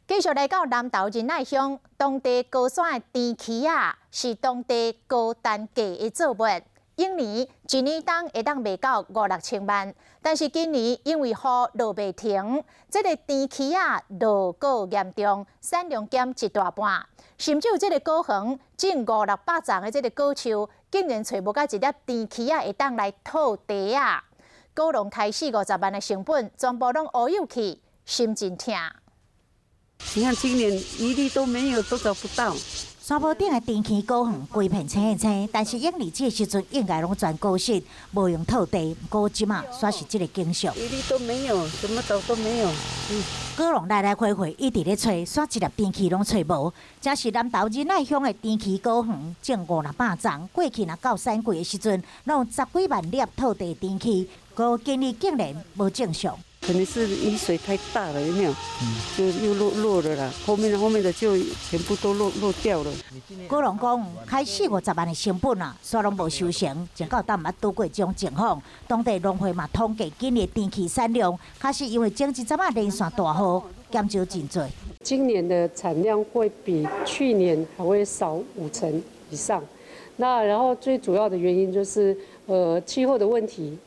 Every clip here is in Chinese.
继续来到南投仁爱乡，当地高山的甜萁啊，是当地高单价的作物，一年当会当卖到5、6千万。但是今年因为雨落袂停，这个甜萁啊落果严重，产量减一大半。甚至有这个果园种500-600丛的这个果树，竟然找无到一粒甜萁啊会当来套地啊！果农开始50万的成本，全部拢乌有去，心真痛。 你看今年一粒都没有，都找不到。山坡顶的甜萁果园规片青青，但是用日这时阵应该拢全果实，无用套地。不过即马算是这个景象，一粒都没有，什么找都没有。果农来来回回一直咧找，煞一粒甜萁拢找无。这是南投仁爱乡的甜萁果园，种500-600丛，过去若到产季的时阵，拢10几万粒套地甜萁，不过今年竟然无正常。 可能是雨水太大了，有没有？就又落了啦。后面的就全部都落掉了。果农讲，开始50万的成本啊，煞拢无收成，前到淡也拄过这种情况。当地农会嘛统计今年甜萁产量，确实因为前一阵啊连续大雨，减少真多。今年的产量会比去年还会少50%以上。那然后最主要的原因就是气候的问题。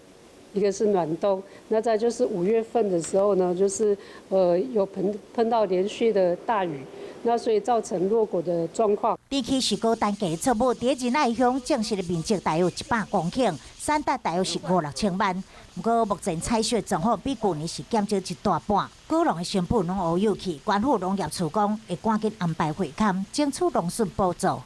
一个是暖冬，那再就是5月份的时候呢，就是有喷到连续的大雨，那所以造成落果的状况。甜萁是高单价作物，在仁爱乡种植的面积大约100公顷，产值大约是5-6千万。不过目前采收的状况比去年是减少一大半，果农的成本拢乌有去。官府农业处讲会赶紧安排会勘，争取农损补助。